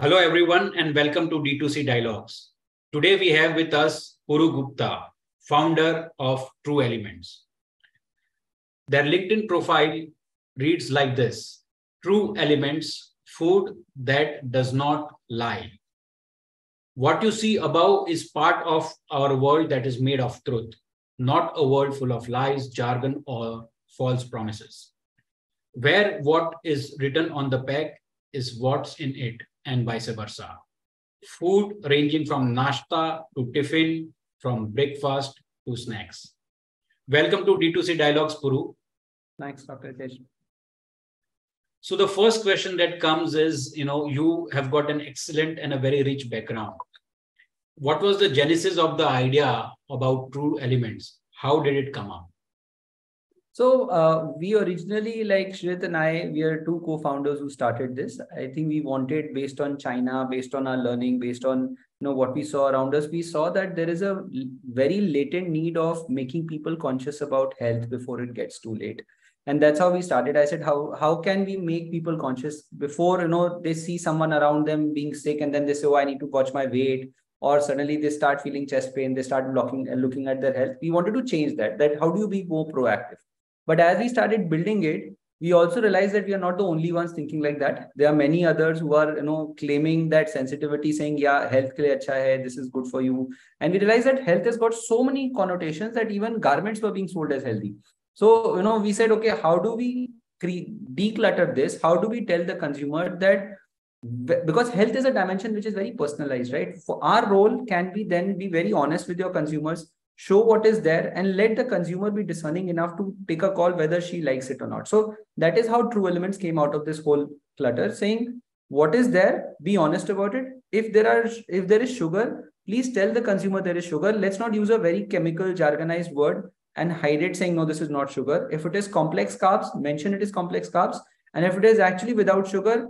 Hello, everyone, and welcome to D2C Dialogues. Today, we have with us Puru Gupta, founder of True Elements. Their LinkedIn profile reads like this: True Elements, food that does not lie. What you see above is part of our world that is made of truth, not a world full of lies, jargon, or false promises, where what is written on the pack is what's in it, and vice versa. Food ranging from nashta to tiffin, from breakfast to snacks. Welcome to D2C Dialogues, Puru. Thanks, Dr. Ritesh. So the first question that comes is, you have got an excellent and a very rich background. What was the genesis of the idea about True Elements? How did it come up? So we originally, like Shrit and I, we are two co-founders who started this. I think we wanted, based on China, based on our learning, based on what we saw around us, we saw that there is a very latent need of making people conscious about health before it gets too late. And that's how we started. I said, how can we make people conscious before they see someone around them being sick and then they say, oh, I need to watch my weight, or suddenly they start feeling chest pain, they start looking at their health. We wanted to change that. How do you be more proactive? But as we started building it, we also realized that we are not the only ones thinking like that. There are many others who are, claiming that sensitivity, saying, yeah, health ke liye acha hai, this is good for you. And we realized that health has got so many connotations that even garments were being sold as healthy. So, we said, okay, how do we declutter this? How do we tell the consumer that, because health is a dimension which is very personalized, right? For our role can be then be very honest with your consumers, show what is there, and let the consumer be discerning enough to take a call whether she likes it or not. So that is how True Elements came out of this whole clutter, saying what is there, be honest about it. If there is sugar, please tell the consumer there is sugar. Let's not use a very chemical jargonized word and hide it, saying no, this is not sugar. If it is complex carbs, mention it is complex carbs. And if it is actually without sugar,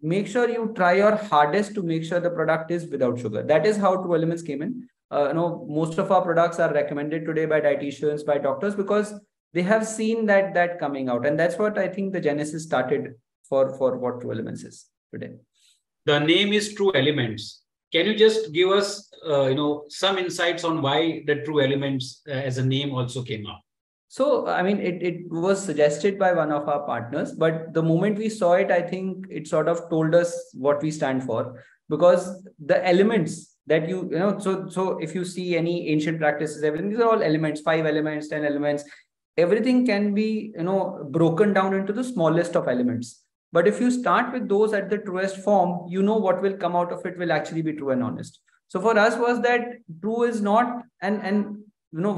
make sure you try your hardest to make sure the product is without sugar. That is how True Elements came in. Most of our products are recommended today by dietitians, by doctors, because they have seen that coming out. And that's what I think the genesis started for what True Elements is today. The name is True Elements. Can you just give us, some insights on why the True Elements as a name also came up? So, I mean, it was suggested by one of our partners, but the moment we saw it, I think it sort of told us what we stand for, because the elements that so if you see any ancient practices, everything, these are all elements, 5 elements, 10 elements, everything can be, broken down into the smallest of elements. But if you start with those at the truest form, what will come out of it will actually be true and honest. So for us was that true is not, and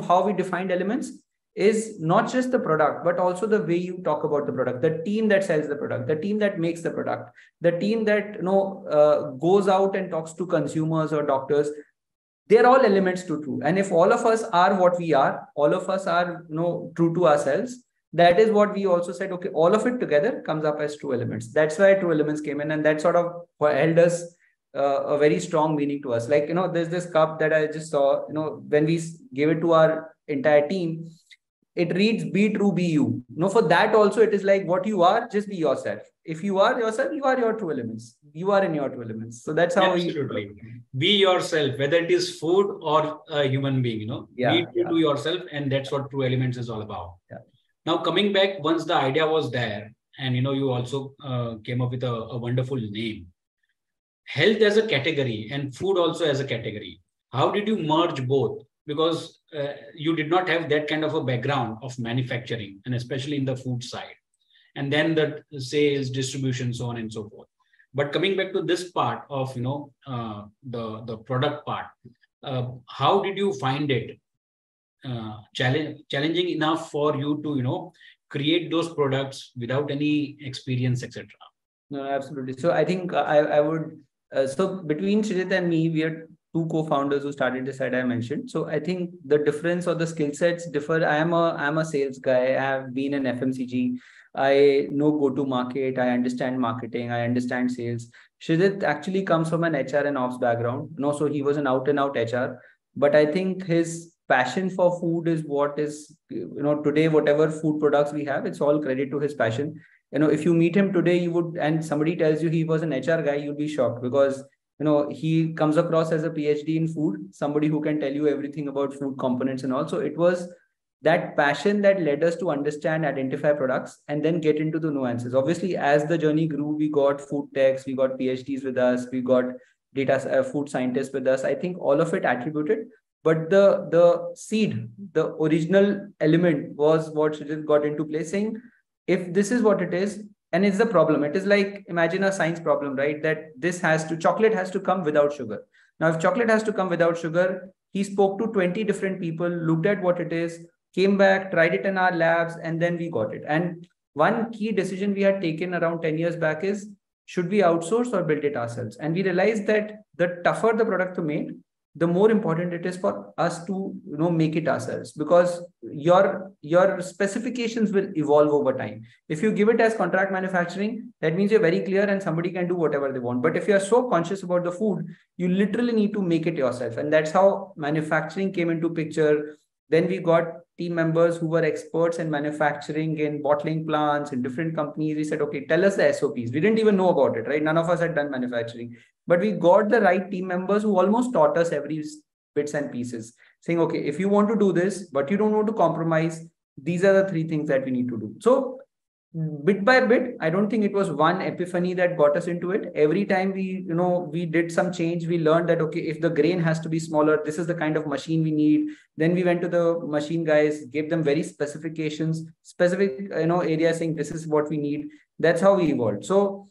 how we defined elements is not just the product, but also the way you talk about the product, the team that sells the product, the team that makes the product, the team that goes out and talks to consumers or doctors. They're all elements to true. And if all of us are what we are, all of us are true to ourselves, that is what we also said, okay, all of it together comes up as True Elements. That's why True Elements came in, and that sort of held us a very strong meaning to us. Like, there's this cup that I just saw, when we gave it to our entire team, it reads, be true, be you. For that also, it is like, what you are, just be yourself. If you are yourself, you are your True Elements. You are in your True Elements. So that's how Absolutely. Be yourself, whether it is food or a human being, be true to yourself. And that's what True Elements is all about. Yeah. Now, coming back, once the idea was there, and, you also came up with a wonderful name, health as a category and food also as a category. How did you merge both? Because you did not have that kind of a background of manufacturing, and especially in the food side, and then the sales, distribution, so on and so forth. But coming back to this part of the product part, how did you find it challenging enough for you to create those products without any experience, etc.? No, absolutely. So I think I would. So between Shrit and me, we are two co-founders who started this side I mentioned. So I think the difference or the skill sets differ. I'm a sales guy. I have been in FMCG. I know go-to-market. I understand marketing. I understand sales. Shrit actually comes from an HR and ops background. So he was an out-and-out HR. But I think his passion for food is what is, today, whatever food products we have, it's all credit to his passion. if you meet him today, you would, and somebody tells you he was an HR guy, you'd be shocked, because he comes across as a PhD in food, somebody who can tell you everything about food components and all. So it was that passion that led us to understand, identify products, and then get into the nuances. Obviously, as the journey grew, we got food techs, we got PhDs with us, we got data food scientists with us. I think all of it attributed, but the seed, the original element was what Srijit got into place, saying, if this is what it is, and it's the problem, it is like, imagine a science problem, right? That chocolate has to come without sugar. Now, if chocolate has to come without sugar, he spoke to 20 different people, looked at what it is, came back, tried it in our labs, and then we got it. And one key decision we had taken around 10 years back is, should we outsource or build it ourselves? And we realized that the tougher the product to make, the more important it is for us to make it ourselves, because your specifications will evolve over time. If you give it as contract manufacturing, that means you're very clear and somebody can do whatever they want. But if you are so conscious about the food, you literally need to make it yourself. And that's how manufacturing came into picture. Then we got team members who were experts in manufacturing, in bottling plants, in different companies. We said, okay, tell us the SOPs. We didn't even know about it, right? None of us had done manufacturing, but we got the right team members who almost taught us every bits and pieces, saying, okay, if you want to do this, but you don't want to compromise, these are the 3 things that we need to do. So bit by bit, I don't think it was one epiphany that got us into it. Every time we did some change, we learned that, okay, if the grain has to be smaller, this is the kind of machine we need. Then we went to the machine guys, gave them very specifications, specific, areas, saying this is what we need. That's how we evolved. So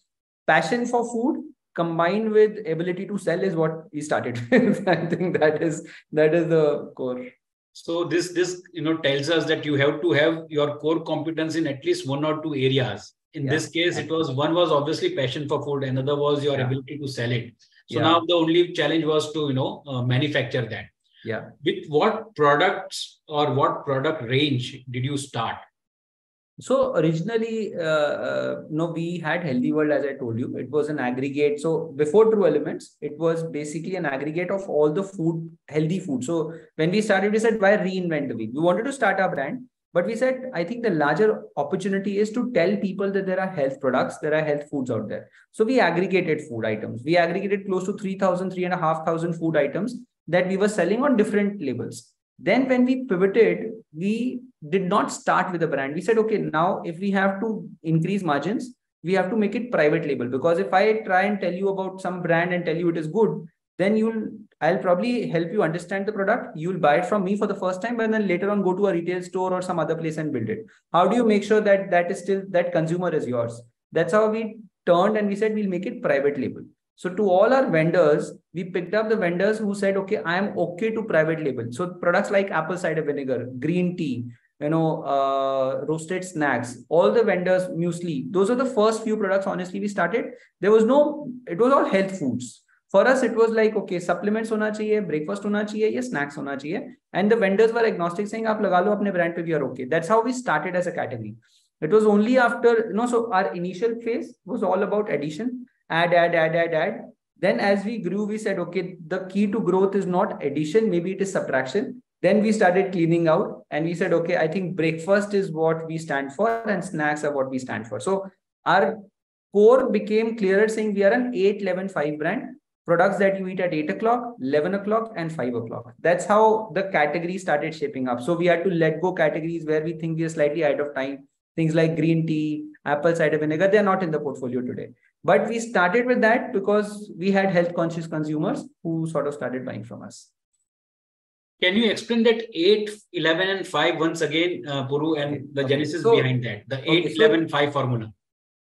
passion for food combined with ability to sell is what we started with. I think that is the core. So this tells us that you have to have your core competence in at least 1 or 2 areas. In this case, one was obviously passion for food, another was your ability to sell it. So now the only challenge was to manufacture that. Yeah. With what products or what product range did you start? So originally, we had Healthy World, as I told you. It was an aggregate. So before True Elements, it was basically an aggregate of all the food, healthy food. So when we started, we said, why reinvent the wheel? We wanted to start our brand, but we said, I think the larger opportunity is to tell people that there are health products, there are health foods out there. So we aggregated food items. We aggregated close to 3,500 food items that we were selling on different labels. Then when we pivoted, we did not start with a brand. We said, okay, now if we have to increase margins, we have to make it private label. Because if I try and tell you about some brand and tell you it is good, then I'll probably help you understand the product. You'll buy it from me for the first time, and then later on go to a retail store or some other place and build it. How do you make sure that that consumer is yours? That's how we turned and we said, we'll make it private label. So to all our vendors, we picked up the vendors who said, okay, I am okay to private label. So products like apple cider vinegar, green tea, roasted snacks, all the vendors, muesli, those are the first few products, honestly, we started. It was all health foods. For us, it was like, okay, supplements hona chahiye, breakfast hona chahiye, ya snacks hona chahiye. And the vendors were agnostic, saying, aap laga lo apne brand pe, we are okay. That's how we started as a category. It was only after, so our initial phase was all about addition. Add. Then as we grew, we said, okay, the key to growth is not addition, maybe it is subtraction. Then we started cleaning out and we said, okay, I think breakfast is what we stand for and snacks are what we stand for. So our core became clearer, saying we are an 8-11-5 brand, products that you eat at 8 o'clock, 11 o'clock and 5 o'clock. That's how the category started shaping up. So we had to let go categories where we think we are slightly ahead of time. Things like green tea, apple cider vinegar, they're not in the portfolio today. But we started with that because we had health conscious consumers who sort of started buying from us. Can you explain that 8, 11 and 5 once again, Puru, and the genesis behind that, the 8, 11, 5 formula?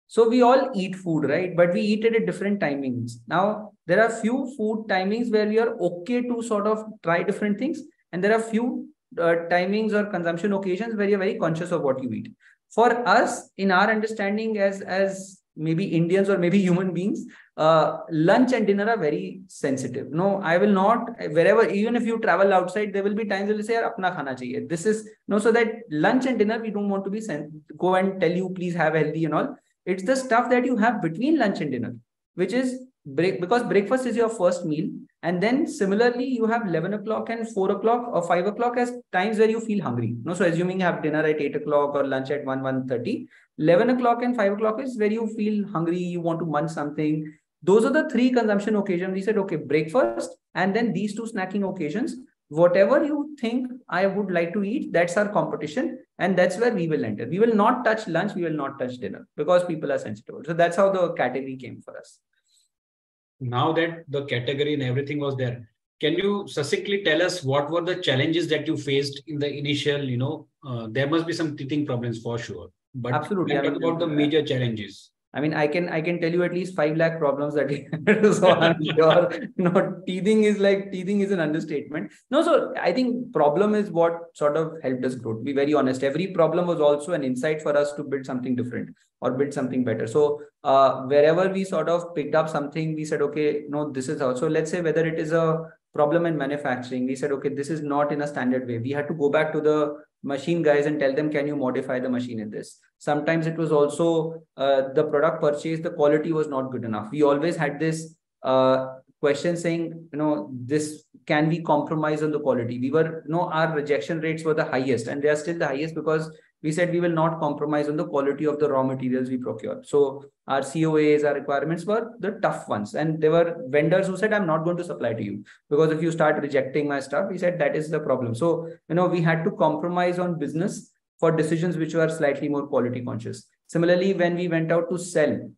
So we all eat food, right? But we eat it at different timings. Now, there are few food timings where we are okay to sort of try different things. And there are few timings or consumption occasions where you're very conscious of what you eat. For us, in our understanding as maybe Indians or maybe human beings, lunch and dinner are very sensitive. No, I will not, wherever, even if you travel outside, there will be times they'll say, apna khana chahiye. This is, so that lunch and dinner, we don't want to be go and tell you, please have healthy and all. It's the stuff that you have between lunch and dinner, which is because breakfast is your first meal. And then similarly, you have 11 o'clock and 4 o'clock or 5 o'clock as times where you feel hungry. No, so assuming you have dinner at 8 o'clock or lunch at 1:30, 11 o'clock and 5 o'clock is where you feel hungry, you want to munch something. Those are the three consumption occasions. We said, okay, breakfast and then these two snacking occasions. Whatever you think I would like to eat, that's our competition. And that's where we will enter. We will not touch lunch. We will not touch dinner because people are sensitive. So that's how the category came for us. Now that the category and everything was there, can you succinctly tell us what were the challenges that you faced in the initial, there must be some teething problems for sure. But absolutely. talk about the major challenges. I mean, I can tell you at least 5 lakh problems that we had. So I'm sure, teething is an understatement. No, so I think problem is what sort of helped us grow. To be very honest, every problem was also an insight for us to build something different or build something better. So wherever we sort of picked up something, we said, okay, no, this is how. So let's say whether it is a problem in manufacturing, we said, okay, this is not in a standard way. We had to go back to the machine guys and tell them, can you modify the machine in this? Sometimes it was also the product purchase, the quality was not good enough. We always had this question saying, this can we compromise on the quality? We were, our rejection rates were the highest and they are still the highest because we said we will not compromise on the quality of the raw materials we procure. So our COAs, our requirements were the tough ones. And there were vendors who said, I'm not going to supply to you because if you start rejecting my stuff, we said that is the problem. So, we had to compromise on business for decisions which were slightly more quality conscious. Similarly, when we went out to sell,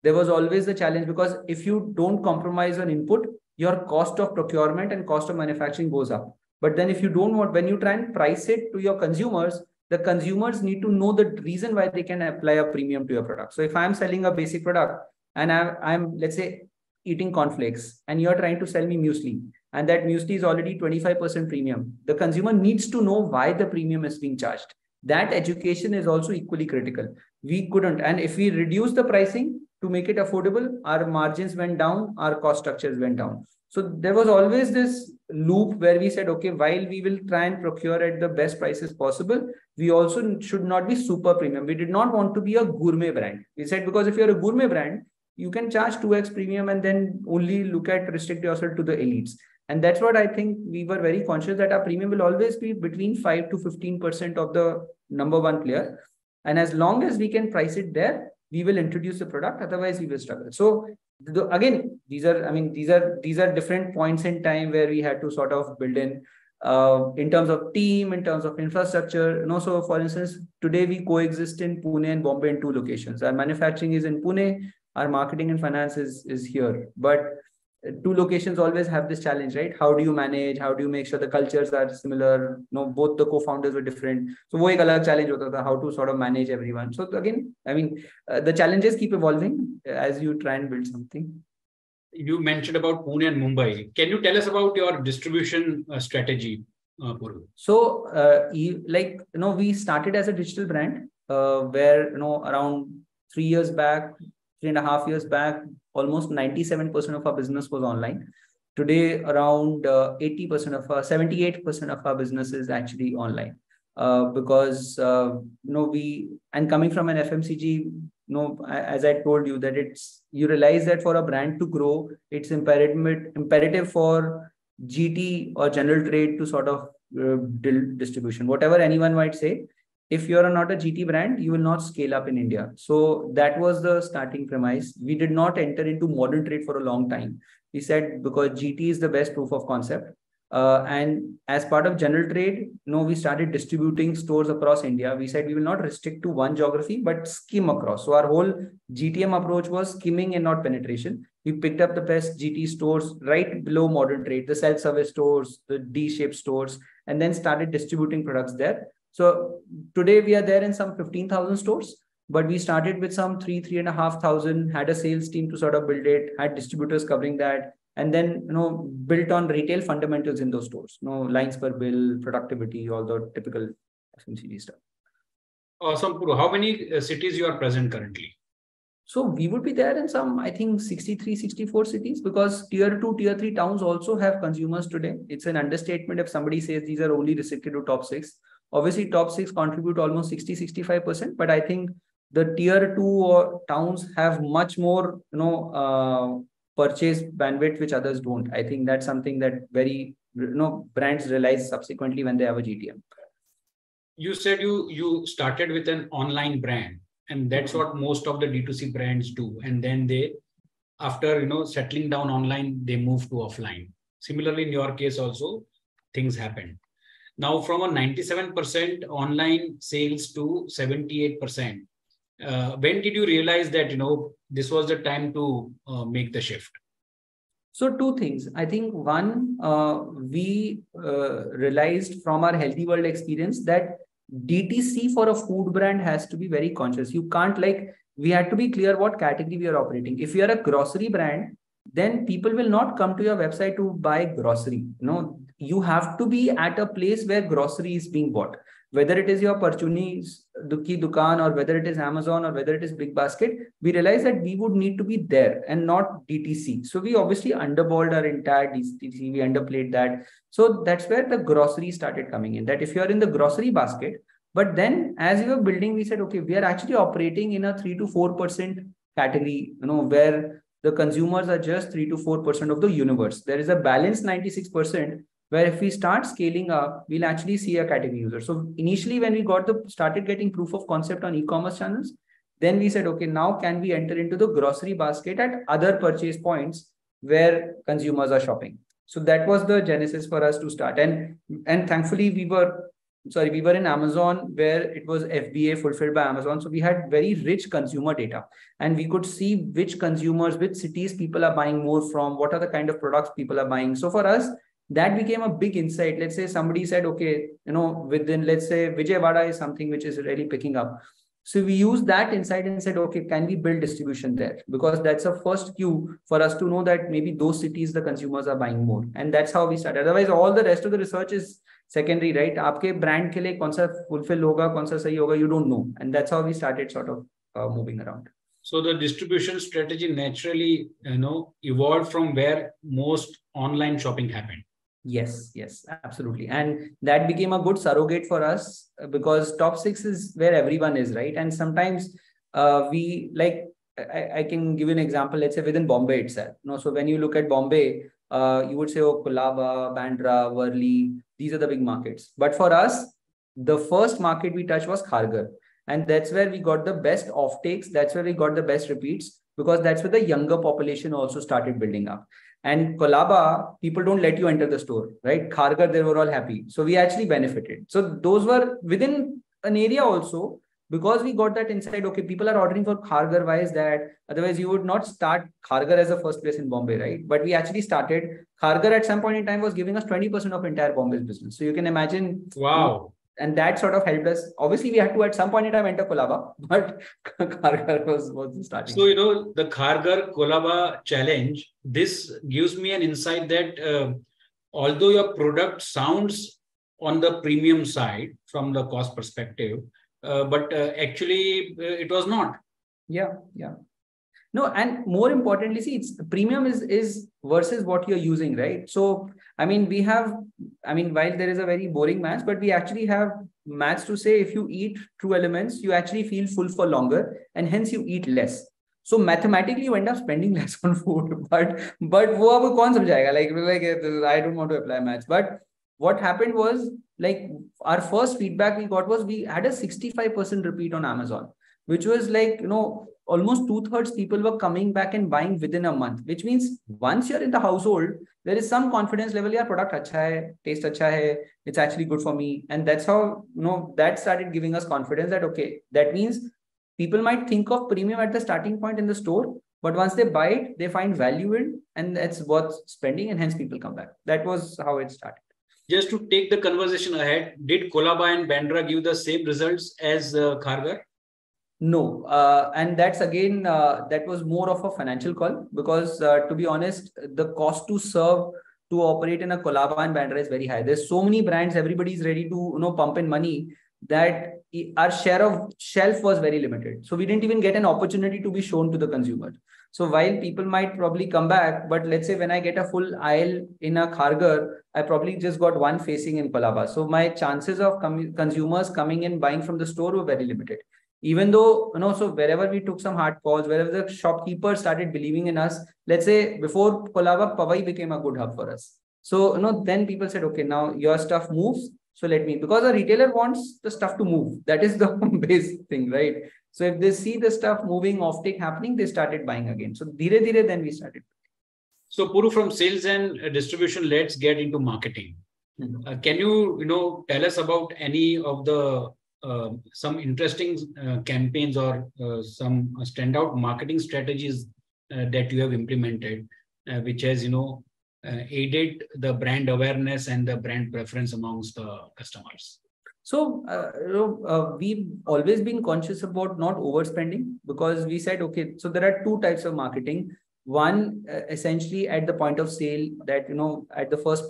there was always the challenge because if you don't compromise on input, your cost of procurement and cost of manufacturing goes up. But then if you don't want, when you try and price it to your consumers, the consumers need to know the reason why they can apply a premium to your product. So if I'm selling a basic product and I'm let's say eating cornflakes and you're trying to sell me muesli and that muesli is already 25% premium, the consumer needs to know why the premium is being charged. That education is also equally critical. We couldn't. And if we reduce the pricing to make it affordable, our margins went down, our cost structures went down. So there was always this loop where we said, okay, while we will try and procure at the best prices possible, we also should not be super premium. We did not want to be a gourmet brand. We said, because if you're a gourmet brand, you can charge 2x premium and then only restrict yourself to the elites. And that's what I think we were very conscious that our premium will always be between 5 to 15% of the number one player. And as long as we can price it there, we will introduce the product. Otherwise, we will struggle. So again, these are different points in time where we had to sort of build in terms of team, in terms of infrastructure. So for instance, today we coexist in Pune and Bombay in 2 locations. Our manufacturing is in Pune. Our marketing and finance is here. But 2 locations always have this challenge, right? How do you manage? How do you make sure the cultures are similar? Both the co-founders were different. So wo ek alag challenge hota tha, how to sort of manage everyone. So again, I mean, the challenges keep evolving as you try and build something. You mentioned about Pune and Mumbai. Can you tell us about your distribution strategy, Puru? So, we started as a digital brand where, around 3 years back, 3.5 years back, almost 97% of our business was online. Today, around 78% of our business is actually online. Because, coming from an FMCG, as I told you, that you realize that for a brand to grow, it's imperative for GT or general trade to sort of distribution. Whatever anyone might say, if you're not a GT brand, you will not scale up in India. So that was the starting premise. We did not enter into modern trade for a long time. We said because GT is the best proof of concept. And as part of general trade, we started distributing stores across India. We said we will not restrict to one geography, but skim across. So our whole GTM approach was skimming and not penetration. We picked up the best GT stores right below modern trade, the self-service stores, the D-shaped stores, and then started distributing products there. So today we are there in some 15,000 stores, but we started with some 3,500, had a sales team to sort of build it, had distributors covering that, and then, built on retail fundamentals in those stores, lines per bill, productivity, all the typical FMCG stuff. Awesome, Puru. How many cities you are present currently? So we would be there in some, I think, 63, 64 cities, because tier 2, tier 3 towns also have consumers today. It's an understatement if somebody says these are only restricted to top 6. Obviously, top 6 contribute almost 60, 65%, but I think the tier 2 or towns have much more, purchase bandwidth, which others don't. I think that's something that very, brands realize subsequently when they have a GTM. You said you started with an online brand, and that's what most of the D2C brands do. And then they, after settling down online, they move to offline. Similarly, in your case also, things happened. Now, from a 97% online sales to 78%, when did you realize that this was the time to make the shift? So two things. I think one, we realized from our Healthy World experience that DTC for a food brand has to be very conscious. You can't we had to be clear what category we are operating. If you are a grocery brand, then people will not come to your website to buy grocery. You have to be at a place where grocery is being bought. Whether it is your Parchuni's Dukan or whether it is Amazon or whether it is Big Basket, we realized that we would need to be there and not DTC. So we obviously underballed our entire DTC, we underplayed that. So that's where the grocery started coming in, that if you're in the grocery basket, but then as we were building, we said, okay, we are actually operating in a 3 to 4% category, where the consumers are just 3 to 4% of the universe. There is a balanced 96%. Where if we start scaling up, we'll actually see a category user. So initially, when we started getting proof of concept on e-commerce channels, then we said, okay, now can we enter into the grocery basket at other purchase points where consumers are shopping? So that was the genesis for us to start. And thankfully, we were in Amazon, where it was FBA fulfilled by Amazon. So we had very rich consumer data, and we could see which consumers, which cities people are buying more from, what are the kind of products people are buying. So for us, that became a big insight. Let's say somebody said, okay, within, let's say Vijayawada is something which is really picking up. So we used that insight and said, okay, can we build distribution there? Because that's a first cue for us to know that maybe those cities, the consumers are buying more. And that's how we started. Otherwise, all the rest of the research is secondary, right? Aapke brand ke liye kaun sa fulfill hoga, kaun sa sahi hoga, you don't know. And that's how we started sort of moving around. So the distribution strategy naturally, evolved from where most online shopping happened. Yes, absolutely. And that became a good surrogate for us, because top 6 is where everyone is, right? And sometimes I can give you an example, let's say within Bombay itself. So when you look at Bombay, you would say, oh, Colaba, Bandra, Worli, these are the big markets. But for us, the first market we touched was Kharghar. And that's where we got the best offtakes. That's where we got the best repeats, because that's where the younger population also started building up. And Colaba, people don't let you enter the store, right? Kharghar, they were all happy. So we actually benefited. So those were within an area also, because we got that insight, okay, people are ordering for Kharghar. Why is that? Otherwise, you would not start Kharghar as a first place in Bombay, right? But we actually started. Kharghar at some point in time was giving us 20% of entire Bombay's business. So you can imagine. Wow. And that sort of helped us. Obviously, we had to at some point in time enter Colaba, but Kharghar was the starting. So, the Kharghar Colaba challenge, this gives me an insight that although your product sounds on the premium side from the cost perspective, but actually it was not. Yeah. No, and more importantly, see, it's premium is versus what you're using, right? So, while there is a very boring maths, but we actually have maths to say if you eat True Elements, you actually feel full for longer, and hence you eat less. So mathematically, you end up spending less on food. But wo ab kaun samjhayega? Like I don't want to apply maths. But what happened was, our first feedback we got was we had a 65% repeat on Amazon, which was almost 2/3 people were coming back and buying within a month, which means once you're in the household, there is some confidence level. Yeah, product acha hai, taste acha hai, it's actually good for me. And that's how, that started giving us confidence that, okay, that means people might think of premium at the starting point in the store, but once they buy it, they find value in, and that's worth spending, and hence people come back. That was how it started. Just to take the conversation ahead, did Colaba and Bandra give the same results as Kharghar? No, and that's again, that was more of a financial call, because to be honest, the cost to serve, to operate in a Colaba and Bandra is very high. There's so many brands, everybody's ready to pump in money, that our share of shelf was very limited. So we didn't even get an opportunity to be shown to the consumer. So while people might probably come back, but let's say when I get a full aisle in a Kharghar, I probably just got one facing in Colaba. So my chances of consumers coming in buying from the store were very limited. Even though, so wherever we took some hard calls, wherever the shopkeepers started believing in us, let's say before Kolaba, Powai became a good hub for us. So, then people said, okay, now your stuff moves. So let me, because a retailer wants the stuff to move. That is the basic thing, right? So if they see the stuff moving, offtake happening, they started buying again. So dhire dhire, then we started. So Puru, from sales and distribution, let's get into marketing. Can you, tell us about any of the some interesting campaigns or some standout marketing strategies that you have implemented, which has, aided the brand awareness and the brand preference amongst the customers? So, we've always been conscious about not overspending, because we said, okay, so there are two types of marketing. One, essentially at the point of sale, that, at the first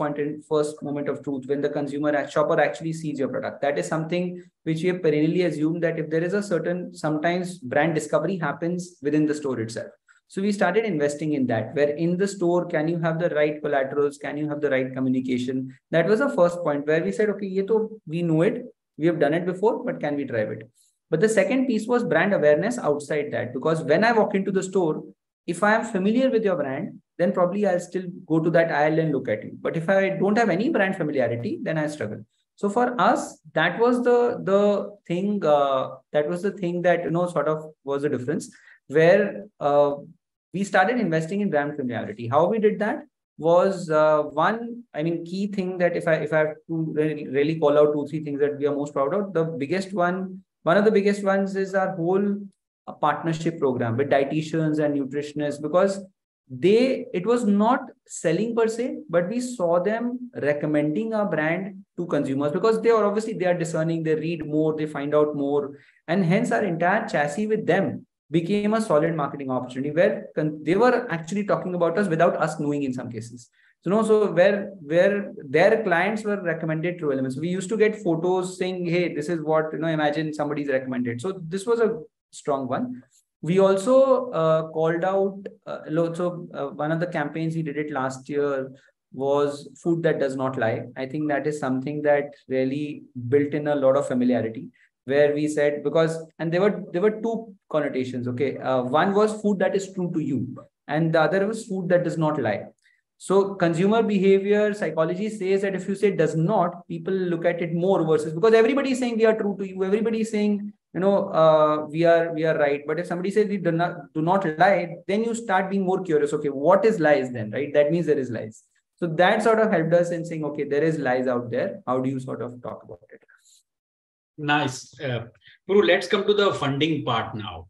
moment of truth, when the shopper actually sees your product. That is something which we have perennially assumed, that if there is a certain, sometimes brand discovery happens within the store itself. So we started investing in that, where in the store, can you have the right collaterals? Can you have the right communication? That was the first point where we said, okay, we know it. We have done it before, but can we drive it? But the second piece was brand awareness outside that, because when I walk into the store, if I am familiar with your brand, then probably I'll still go to that aisle and look at you. But if I don't have any brand familiarity, then I struggle. So for us, that was the thing that, sort of was the difference, where we started investing in brand familiarity. How we did that was one, key thing that if I have to really call out 2-3 things that we are most proud of, one of the biggest ones is our whole partnership program with dietitians and nutritionists, because it was not selling per se, but we saw them recommending our brand to consumers, because they are discerning, they read more, they find out more, and hence our entire chassis with them became a solid marketing opportunity, where they were actually talking about us without us knowing in some cases. So where their clients were recommended True Elements. We used to get photos saying, hey, this is what, imagine somebody's recommended. So this was a strong one. We also called out, one of the campaigns we did it last year was food that does not lie. I think that is something that really built in a lot of familiarity, where we said, and there were two connotations. Okay. One was food that is true to you, and the other was food that does not lie. So consumer behavior psychology says that if you say does not, people look at it more, versus, because everybody is saying we are true to you. Everybody is saying, we are right. But if somebody says we do not lie, then you start being more curious. Okay, what is lies then, right? That means there is lies. So that sort of helped us in saying, okay, there is lies out there. How do you sort of talk about it? Nice. Puru, let's come to the funding part now.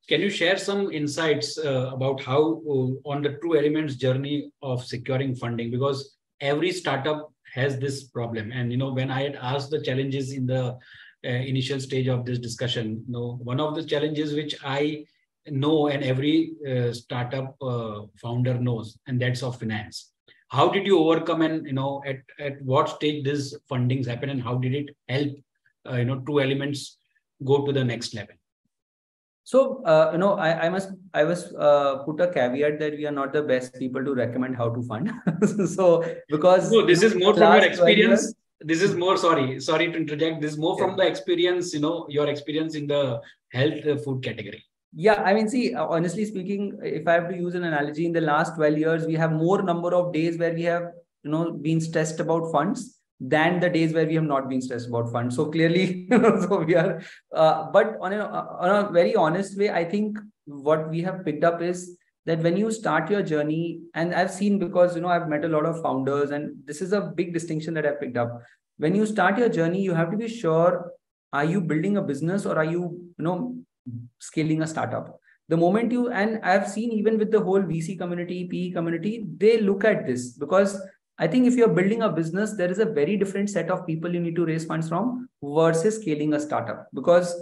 Can you share some insights about how on the True Elements journey of securing funding? Because every startup has this problem. And, when I had asked the challenges in the initial stage of this discussion, one of the challenges which I know and every startup founder knows, and that's of finance. How did you overcome, and, at what stage this fundings happen, and how did it help, True Elements go to the next level? So, I must put a caveat that we are not the best people to recommend how to fund. So, because this is more from your experience. This is more, sorry to interject. This is more from the experience, your experience in the health food category. Yeah, see, honestly speaking, if I have to use an analogy, in the last 12 years, we have more number of days where we have, been stressed about funds than the days where we have not been stressed about funds. So clearly, so we are, but on a very honest way, I think what we have picked up is that when you start your journey, and I've seen, because, I've met a lot of founders, and this is a big distinction that I've picked up. When you start your journey, you have to be sure, are you building a business, or are you, scaling a startup? The moment and I've seen even with the whole VC community, PE community, they look at this, because I think if you're building a business, there is a very different set of people you need to raise funds from versus scaling a startup. Because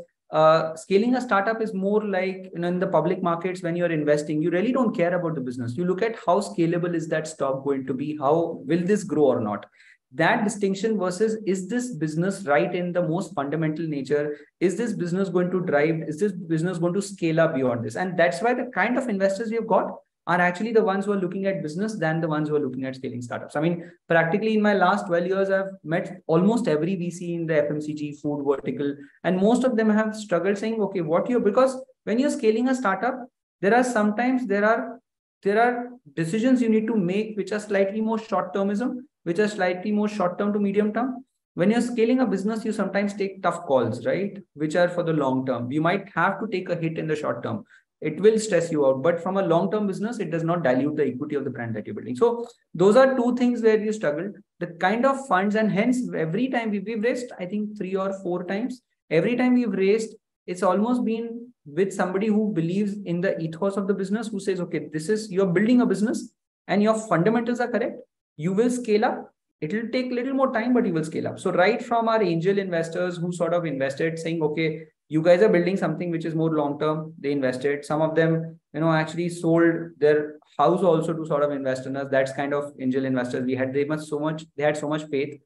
scaling a startup is more like, in the public markets, when you're investing, you really don't care about the business. You look at how scalable is that stock going to be? How will this grow or not? That distinction versus, is this business right in the most fundamental nature? Is this business going to drive? Is this business going to scale up beyond this? And that's why the kind of investors we have got, are actually the ones who are looking at business than the ones who are looking at scaling startups. I mean, practically in my last 12 years, I've met almost every VC in the FMCG food vertical, and most of them have struggled saying, okay, because when you're scaling a startup, there are decisions you need to make which are slightly more short-termism, which are slightly more short-term to medium term. When you're scaling a business, you sometimes take tough calls, right? Which are for the long term. You might have to take a hit in the short term. It will stress you out, but from a long-term business, it does not dilute the equity of the brand that you're building. So those are two things where you struggle. The kind of funds, and hence every time we've raised, I think 3 or 4 times, every time we've raised, it's almost been with somebody who believes in the ethos of the business, who says, okay, you're building a business and your fundamentals are correct. You will scale up. It will take a little more time, but you will scale up. So right from our angel investors who sort of invested saying, okay, you guys are building something which is more long-term, they invested. Some of them, actually sold their house also to sort of invest in us. That's kind of angel investors we had. They had so much faith.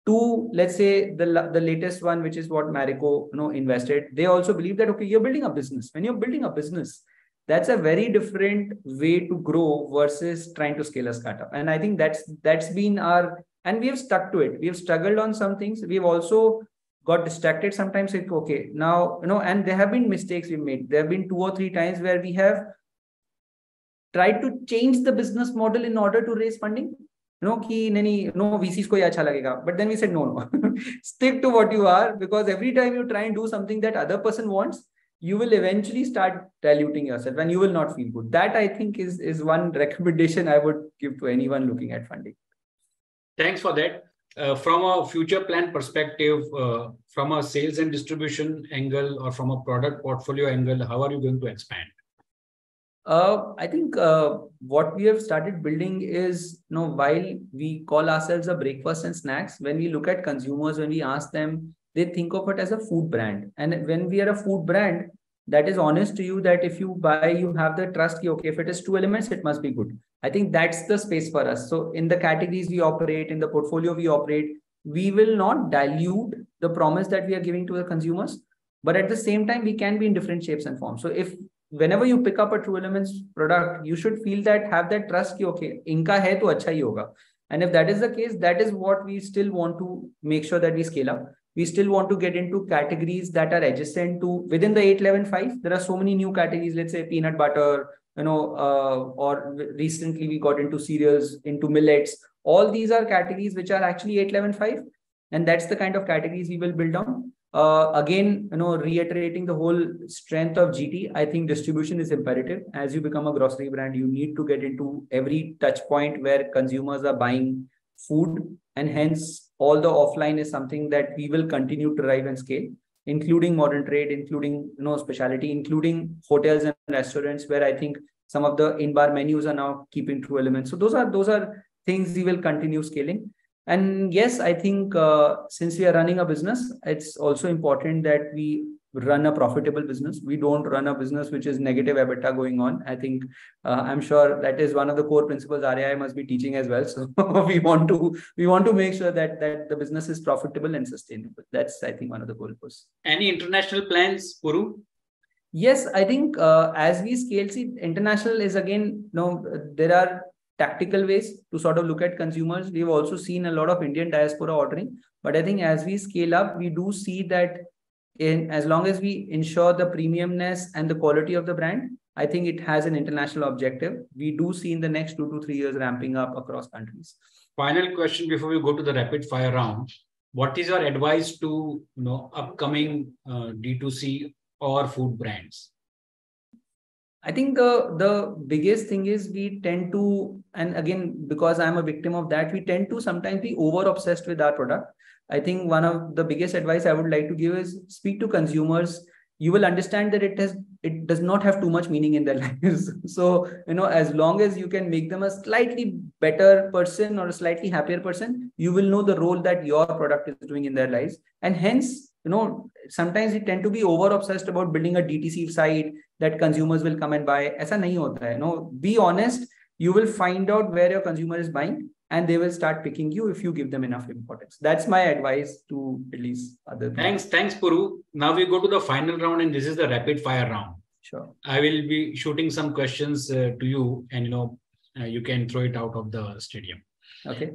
To, let's say, the latest one, which is what Marico, invested. They also believe that, okay, you're building a business. When you're building a business, that's a very different way to grow versus trying to scale a startup. And I think that's been and we have stuck to it. We have struggled on some things. We've also got distracted sometimes. Like, okay, now, and there have been mistakes we made. There have been 2 or 3 times where we have tried to change the business model in order to raise funding. VCs ko acha lagega. But then we said, no. Stick to what you are, because every time you try and do something that other person wants, you will eventually start diluting yourself and you will not feel good. That, I think, is one recommendation I would give to anyone looking at funding. Thanks for that. From a future plan perspective, from a sales and distribution angle or from a product portfolio angle, how are you going to expand? I think what we have started building is, while we call ourselves a breakfast and snacks, when we look at consumers, when we ask them, they think of it as a food brand. And when we are a food brand, that is honest to you, that if you buy, you have the trust, okay, if it is 2 elements, it must be good. I think that's the space for us. So in the categories we operate, in the portfolio we operate, we will not dilute the promise that we are giving to the consumers. But at the same time, we can be in different shapes and forms. So whenever you pick up a True Elements product, you should have that trust, okay, inka hai to acha hi hoga. And if that is the case, that is what we still want to make sure that we scale up. We still want to get into categories that are adjacent to within the 8-11-5. There are so many new categories, let's say peanut butter, or recently we got into cereals, into millets. All these are categories which are actually 8-11-5. And that's the kind of categories we will build on. Again, reiterating the whole strength of GT, I think distribution is imperative. As you become a grocery brand, you need to get into every touch point where consumers are buying food, and hence all the offline is something that we will continue to drive and scale, including modern trade, including specialty, including hotels and restaurants, where I think some of the in-bar menus are now keeping True Elements. So those are things we will continue scaling. And yes, I think since we are running a business, it's also important that we run a profitable business. We don't run a business which is negative EBITDA going on. I think I'm sure that is one of the core principles RAI must be teaching as well. So we want to make sure that the business is profitable and sustainable. That's, I think, one of the goalposts. Any international plans, Puru? Yes, I think as we scale, international is again, there are tactical ways to sort of look at consumers. We've also seen a lot of Indian diaspora ordering, but I think as we scale up, we do see that as long as we ensure the premiumness and the quality of the brand, I think it has an international objective. We do see in the next 2 to 3 years ramping up across countries. Final question before we go to the rapid fire round. What is your advice to upcoming D2C or food brands? I think the biggest thing is we tend to, and again, because I'm a victim of that, we tend to sometimes be over obsessed with our product. I think one of the biggest advice I would like to give is speak to consumers. You will understand that it does not have too much meaning in their lives. So, as long as you can make them a slightly better person or a slightly happier person, you will know the role that your product is doing in their lives. And hence, sometimes we tend to be over obsessed about building a DTC site that consumers will come and buy. Aisa nahi hota hai. Be honest. You will find out where your consumer is buying, and they will start picking you if you give them enough importance. That's my advice to at least other people. Thanks, Puru. Now we go to the final round, and this is the rapid fire round. Sure. I will be shooting some questions to you, and you can throw it out of the stadium. Okay.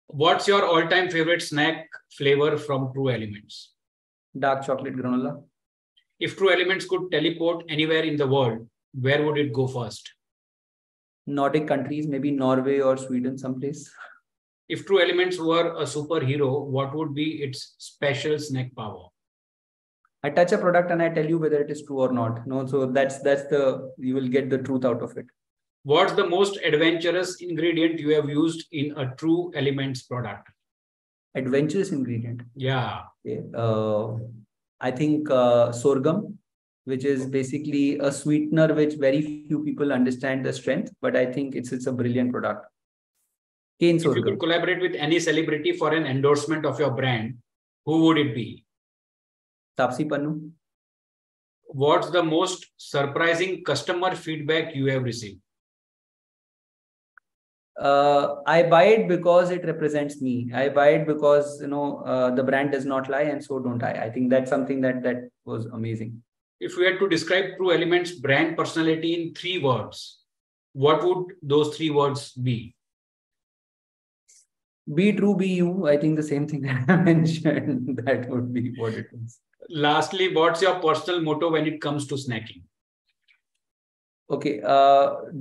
What's your all-time favorite snack flavor from True Elements? Dark chocolate granola. If True Elements could teleport anywhere in the world, where would it go first? Nordic countries, maybe Norway or Sweden, someplace. If True Elements were a superhero, what would be its special snack power? I touch a product and I tell you whether it is true or not. No, so you will get the truth out of it. What's the most adventurous ingredient you have used in a True Elements product? Adventurous ingredient. Yeah. Okay. I think sorghum, which is basically a sweetener which very few people understand the strength, but I think it's a brilliant product. Cane sorghum. If you could collaborate with any celebrity for an endorsement of your brand, who would it be? Tapsi Pannu. What's the most surprising customer feedback you have received? I buy it because it represents me. I buy it because the brand does not lie, and so don't I. I think that's something that was amazing. If we had to describe True Elements brand personality in 3 words, what would those 3 words be? Be true, be you. I think the same thing that I mentioned, that would be what it is. Lastly, what's your personal motto when it comes to snacking? Okay,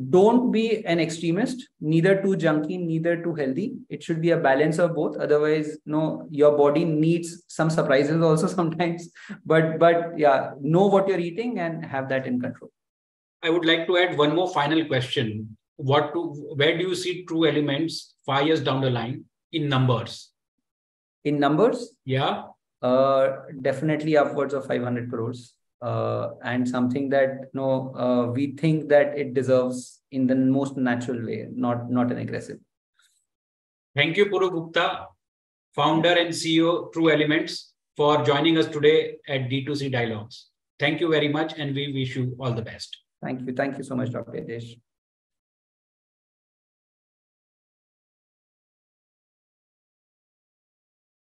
don't be an extremist, neither too junky, neither too healthy. It should be a balance of both. Otherwise, your body needs some surprises also sometimes. But yeah, know what you're eating and have that in control. I would like to add one more final question. Where do you see True Elements 5 years down the line in numbers? In numbers? Yeah. Definitely upwards of 500 crores. And something that we think that it deserves in the most natural way, not an aggressive. Thank you, Puru Gupta, founder and CEO True Elements, for joining us today at D2C Dialogues. Thank you very much, and we wish you all the best. Thank you. Thank you so much, Dr. Yadesh.